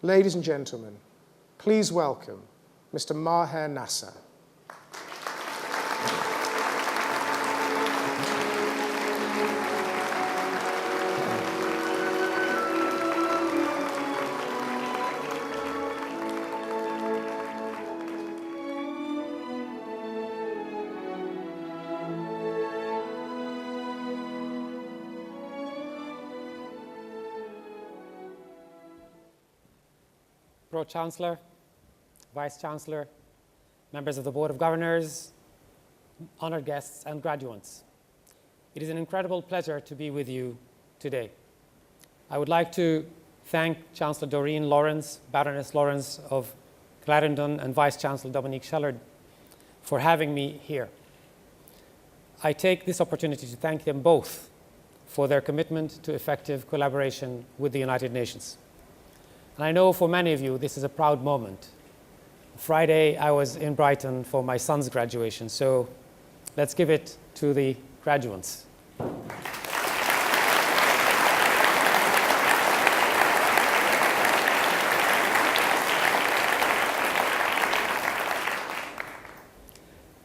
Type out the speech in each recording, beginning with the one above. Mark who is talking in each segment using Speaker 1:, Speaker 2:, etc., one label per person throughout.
Speaker 1: Ladies and gentlemen, please welcome Mr. Maher Nasser.
Speaker 2: Pro-Chancellor, Vice-Chancellor, members of the Board of Governors, honored guests, and graduates. It is an incredible pleasure to be with you today. I would like to thank Chancellor Doreen Lawrence, Baroness Lawrence of Clarendon, and Vice-Chancellor Dominique Schellard for having me here. I take this opportunity to thank them both for their commitment to effective collaboration with the United Nations. And I know for many of you, this is a proud moment. Friday, I was in Brighton for my son's graduation, so let's give it to the graduates.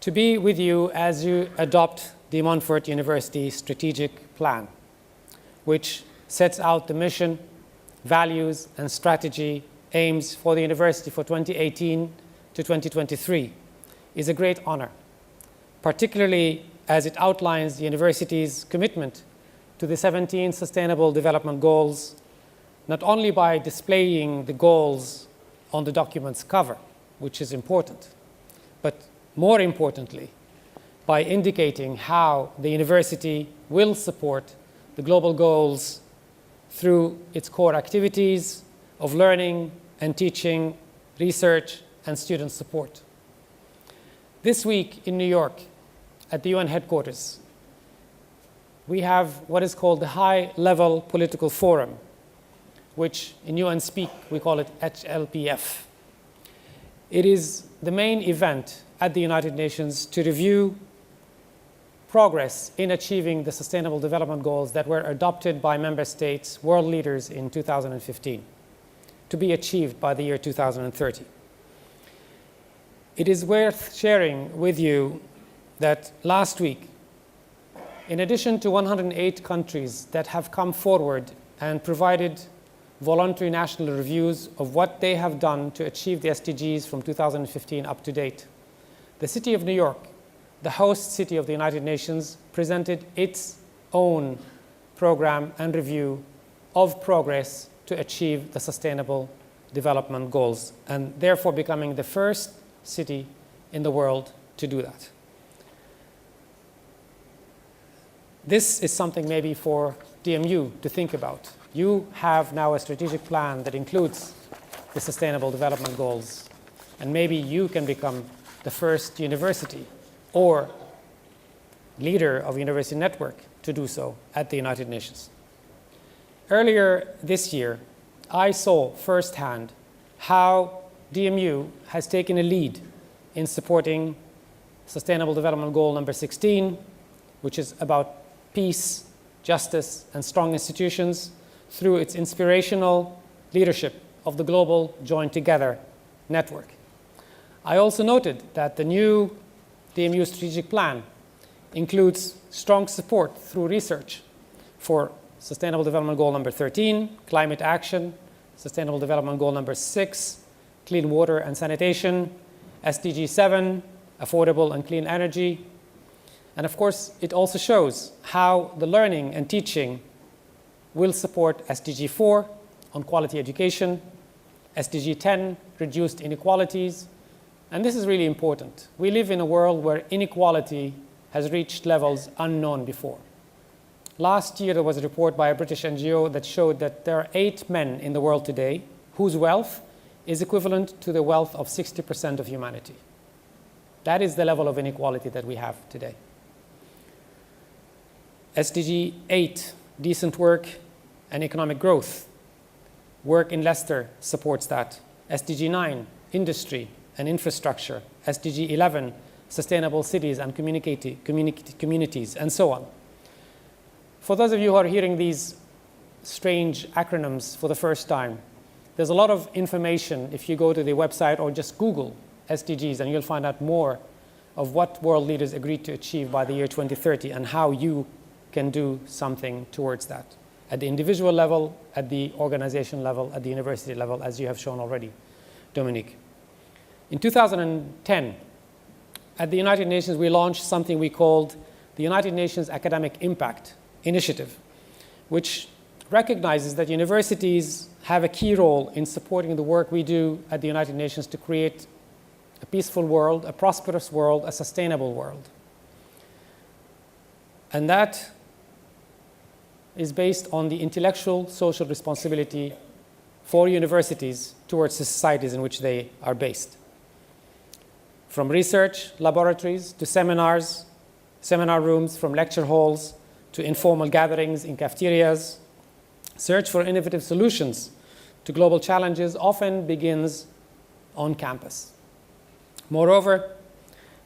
Speaker 2: To be with you as you adopt the Montfort University Strategic Plan, which sets out the mission, values, and strategy aims for the university for 2018 to 2023 is a great honor, particularly as it outlines the university's commitment to the 17 Sustainable Development Goals, not only by displaying the goals on the document's cover, which is important, but more importantly, by indicating how the university will support the global goals through its core activities of learning and teaching, research, and student support. This week in New York, at the UN headquarters, we have what is called the High-Level Political Forum, which in UN speak, we call it HLPF. It is the main event at the United Nations to review progress in achieving the Sustainable Development Goals that were adopted by member states, world leaders in 2015, to be achieved by the year 2030. It is worth sharing with you that last week, in addition to 108 countries that have come forward and provided voluntary national reviews of what they have done to achieve the SDGs from 2015 up to date, the city of New York, the host city of the United Nations, presented its own program and review of progress to achieve the Sustainable Development Goals, and therefore becoming the first city in the world to do that. This is something maybe for DMU to think about. You have now a strategic plan that includes the Sustainable Development Goals, and maybe you can become the first university or leader of a university network to do so at the United Nations. Earlier this year, I saw firsthand how DMU has taken a lead in supporting Sustainable Development Goal number 16, which is about peace, justice, and strong institutions through its inspirational leadership of the Global Join Together network. I also noted that the new DMU strategic plan includes strong support through research for Sustainable Development Goal number 13, climate action, Sustainable Development Goal number 6, clean water and sanitation, SDG 7, affordable and clean energy. And of course, it also shows how the learning and teaching will support SDG 4 on quality education, SDG 10, reduced inequalities. And this is really important. We live in a world where inequality has reached levels unknown before. Last year, there was a report by a British NGO that showed that there are 8 men in the world today whose wealth is equivalent to the wealth of 60% of humanity. That is the level of inequality that we have today. SDG 8, decent work and economic growth. Work in Leicester supports that. SDG 9, industry and infrastructure. SDG 11, sustainable cities and communities, and so on. For those of you who are hearing these strange acronyms for the first time, There's a lot of information if you go to the website or just Google SDGs, and you'll find out more of what world leaders agreed to achieve by the year 2030 and how you can do something towards that at the individual level, at the organization level, at the university level, as you have shown already, Dominique. In 2010, at the United Nations, we launched something we called the United Nations Academic Impact Initiative, which recognizes that universities have a key role in supporting the work we do at the United Nations to create a peaceful world, a prosperous world, a sustainable world. And that is based on the intellectual social responsibility for universities towards the societies in which they are based. From research laboratories to seminars, seminar rooms, from lecture halls to informal gatherings in cafeterias, search for innovative solutions to global challenges often begins on campus. Moreover,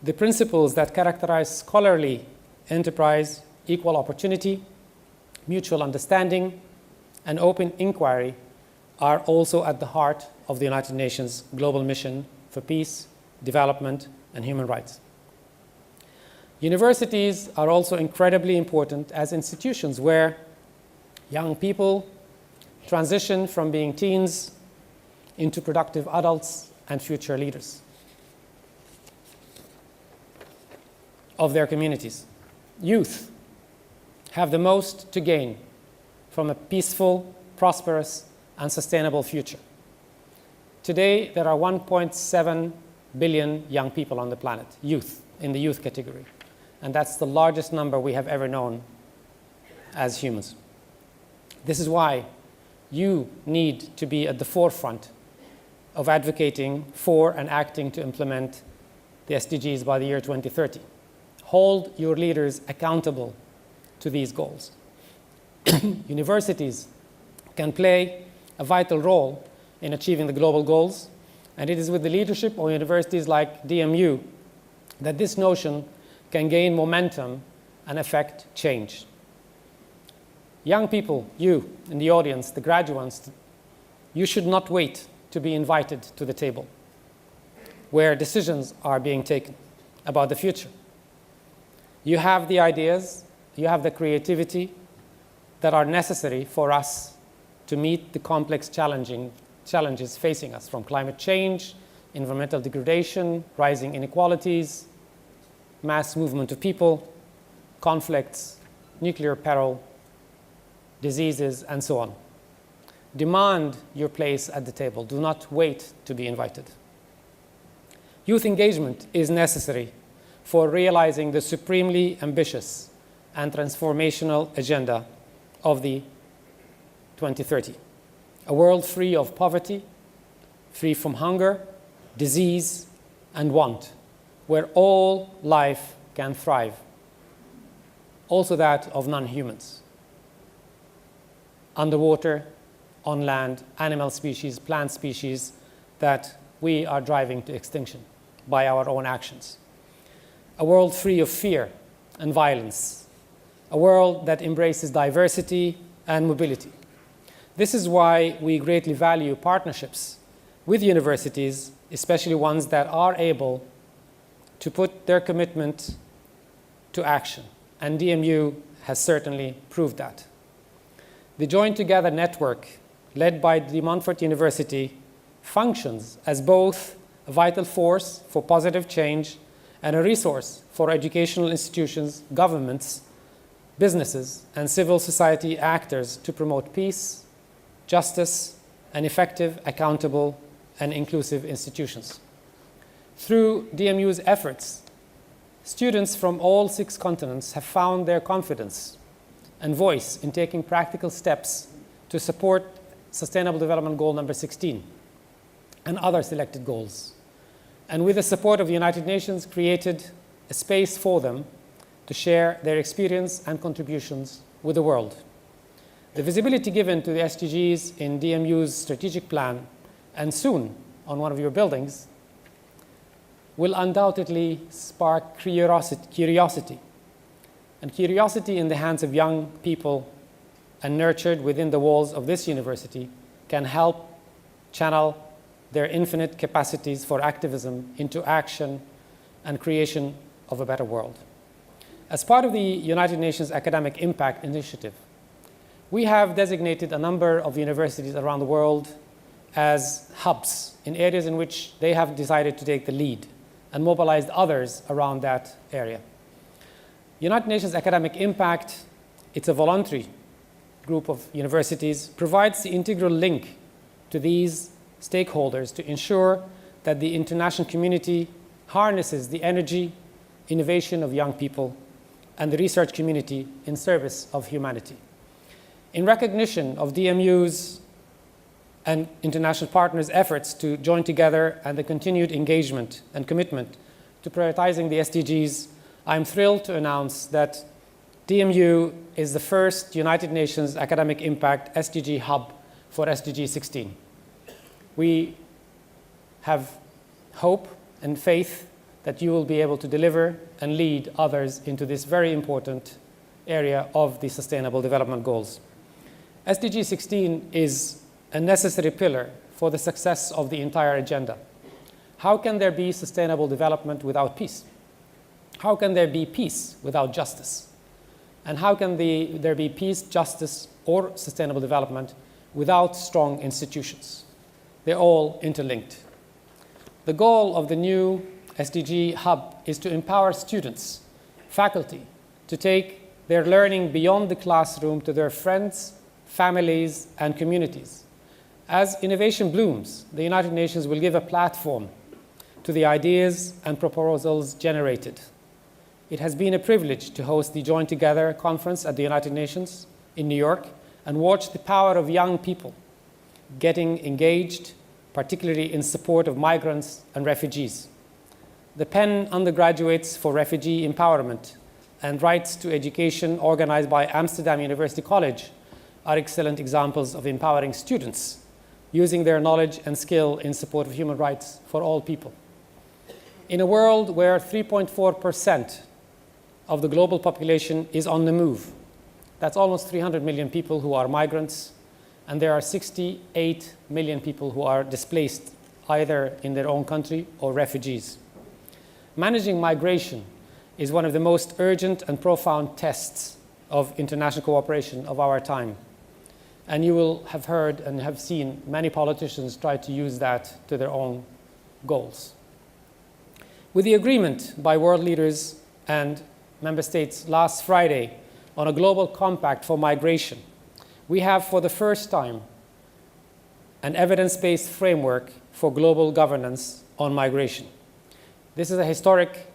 Speaker 2: the principles that characterize scholarly enterprise, equal opportunity, mutual understanding, and open inquiry are also at the heart of the United Nations global mission for peace, development, and human rights. Universities are also incredibly important as institutions where young people transition from being teens into productive adults and future leaders of their communities. Youth have the most to gain from a peaceful, prosperous, and sustainable future. Today, there are 1.7 billion young people on the planet, youth, in the youth category. And that's the largest number we have ever known as humans. This is why you need to be at the forefront of advocating for and acting to implement the SDGs by the year 2030. Hold your leaders accountable to these goals. Universities can play a vital role in achieving the global goals, and it is with the leadership of universities like DMU that this notion can gain momentum and affect change. Young people, you in the audience, the graduates, you should not wait to be invited to the table where decisions are being taken about the future. You have the ideas, you have the creativity that are necessary for us to meet the complex challenges facing us, from climate change, environmental degradation, rising inequalities, mass movement of people, conflicts, nuclear peril, diseases, and so on. Demand your place at the table. Do not wait to be invited. Youth engagement is necessary for realizing the supremely ambitious and transformational agenda of the 2030. A world free of poverty, free from hunger, disease, and want, where all life can thrive, also that of non-humans. Underwater, on land, animal species, plant species that we are driving to extinction by our own actions. A world free of fear and violence. A world that embraces diversity and mobility. This is why we greatly value partnerships with universities, especially ones that are able to put their commitment to action. And DMU has certainly proved that. The Join Together network, led by the Montfort University, functions as both a vital force for positive change and a resource for educational institutions, governments, businesses, and civil society actors to promote peace, justice, and effective, accountable, and inclusive institutions. Through DMU's efforts, students from all 6 continents have found their confidence and voice in taking practical steps to support Sustainable Development Goal number 16 and other selected goals. And with the support of the United Nations, created a space for them to share their experience and contributions with the world. The visibility given to the SDGs in DMU's strategic plan, and soon on one of your buildings, will undoubtedly spark curiosity. And curiosity in the hands of young people and nurtured within the walls of this university can help channel their infinite capacities for activism into action and creation of a better world. As part of the United Nations Academic Impact Initiative, we have designated a number of universities around the world as hubs in areas in which they have decided to take the lead and mobilized others around that area. United Nations Academic Impact, it's a voluntary group of universities, provides the integral link to these stakeholders to ensure that the international community harnesses the energy, innovation of young people and the research community in service of humanity. In recognition of DMU's and international partners' efforts to join together and the continued engagement and commitment to prioritizing the SDGs, I'm thrilled to announce that DMU is the first United Nations Academic Impact SDG hub for SDG 16. We have hope and faith that you will be able to deliver and lead others into this very important area of the Sustainable Development Goals. SDG 16 is a necessary pillar for the success of the entire agenda. How can there be sustainable development without peace? How can there be peace without justice? And how can there be peace, justice, or sustainable development without strong institutions? They're all interlinked. The goal of the new SDG hub is to empower students, faculty, to take their learning beyond the classroom to their friends, families, and communities. As innovation blooms, the United Nations will give a platform to the ideas and proposals generated. It has been a privilege to host the Join Together conference at the United Nations in New York and watch the power of young people getting engaged, particularly in support of migrants and refugees. The Penn Undergraduates for Refugee Empowerment and Rights to Education, organized by Amsterdam University College, are excellent examples of empowering students using their knowledge and skill in support of human rights for all people. In a world where 3.4% of the global population is on the move, that's almost 300 million people who are migrants, and there are 68 million people who are displaced either in their own country or refugees. Managing migration is one of the most urgent and profound tests of international cooperation of our time. And you will have heard and have seen many politicians try to use that to their own goals. With the agreement by world leaders and member states last Friday on a global compact for migration, we have for the first time an evidence-based framework for global governance on migration. This is a historic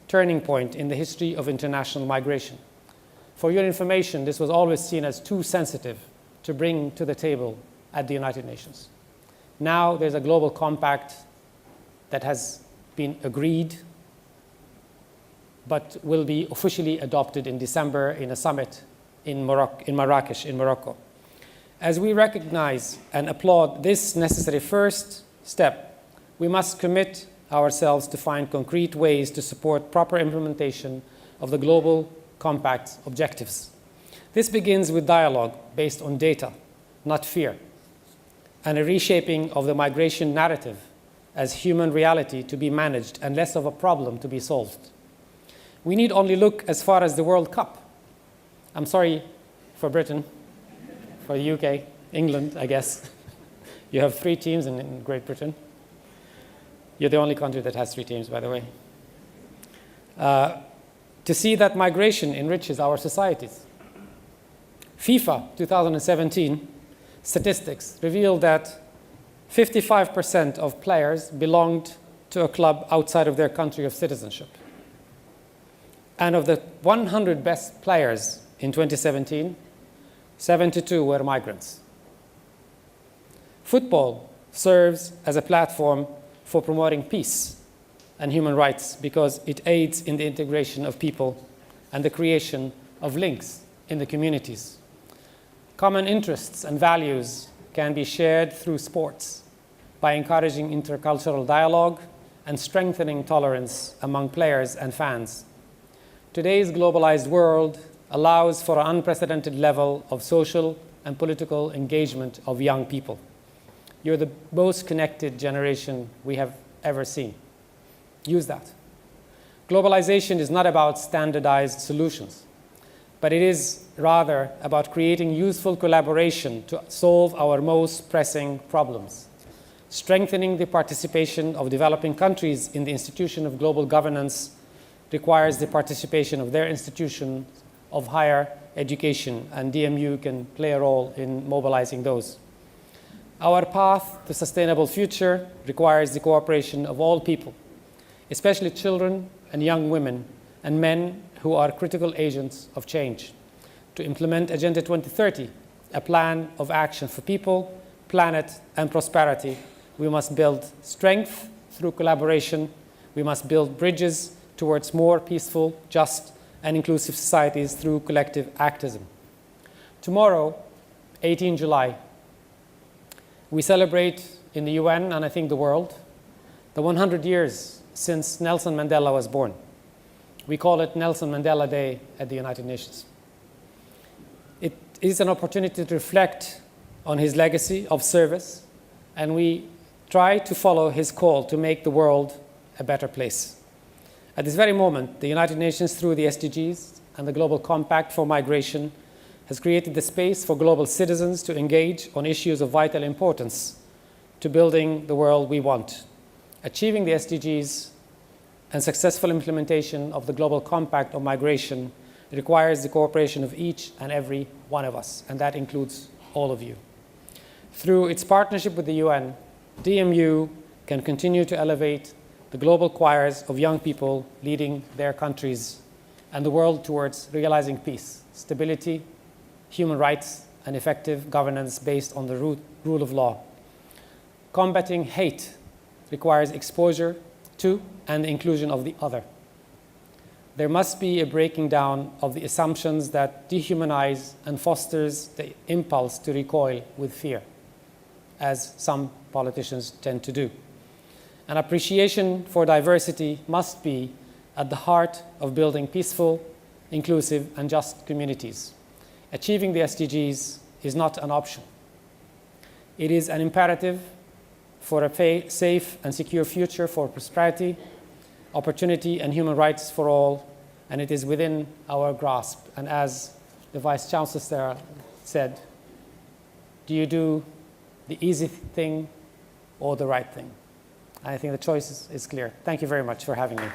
Speaker 2: turning point in the history of international migration. For your information, this was always seen as too sensitive to bring to the table at the United Nations. Now there's a global compact that has been agreed, but will be officially adopted in December in a summit in Marrakesh, in Morocco. As we recognize and applaud this necessary first step, we must commit ourselves to find concrete ways to support proper implementation of the global compact's objectives. This begins with dialogue based on data, not fear, and a reshaping of the migration narrative as human reality to be managed and less of a problem to be solved. We need only look as far as the World Cup. I'm sorry for Britain, for the UK, England, I guess. You have 3 teams in Great Britain. You're the only country that has 3 teams, by the way. To see that migration enriches our societies. FIFA 2017 statistics revealed that 55% of players belonged to a club outside of their country of citizenship. And of the 100 best players in 2017, 72 were migrants. Football serves as a platform for promoting peace and human rights because it aids in the integration of people and the creation of links in the communities. Common interests and values can be shared through sports by encouraging intercultural dialogue and strengthening tolerance among players and fans. Today's globalized world allows for an unprecedented level of social and political engagement of young people. You're the most connected generation we have ever seen. Use that. Globalization is not about standardized solutions, but it is rather about creating useful collaboration to solve our most pressing problems. Strengthening the participation of developing countries in the institution of global governance requires the participation of their institutions of higher education, and DMU can play a role in mobilizing those. Our path to sustainable future requires the cooperation of all people, especially children and young women and men who are critical agents of change, to implement Agenda 2030, a plan of action for people, planet, and prosperity. We must build strength through collaboration. We must build bridges towards more peaceful, just, and inclusive societies through collective activism. Tomorrow, 18 July, we celebrate in the UN, and I think the world, the 100 years since Nelson Mandela was born. We call it Nelson Mandela Day at the United Nations. It is an opportunity to reflect on his legacy of service, and we try to follow his call to make the world a better place. At this very moment, the United Nations, through the SDGs and the Global Compact for Migration, has created the space for global citizens to engage on issues of vital importance to building the world we want. Achieving the SDGs and successful implementation of the Global Compact on Migration requires the cooperation of each and every one of us, and that includes all of you. Through its partnership with the UN, DMU can continue to elevate the global choirs of young people leading their countries and the world towards realizing peace, stability, human rights, and effective governance based on the rule of law. Combating hate requires exposure to and the inclusion of the other. There must be a breaking down of the assumptions that dehumanize and fosters the impulse to recoil with fear, as some politicians tend to do. An appreciation for diversity must be at the heart of building peaceful, inclusive, and just communities. Achieving the SDGs is not an option. It is an imperative for a safe and secure future for prosperity, opportunity, and human rights for all, and it is within our grasp. And as the Vice Chancellor said, do you do the easy thing or the right thing? I think the choice is clear. Thank you very much for having me.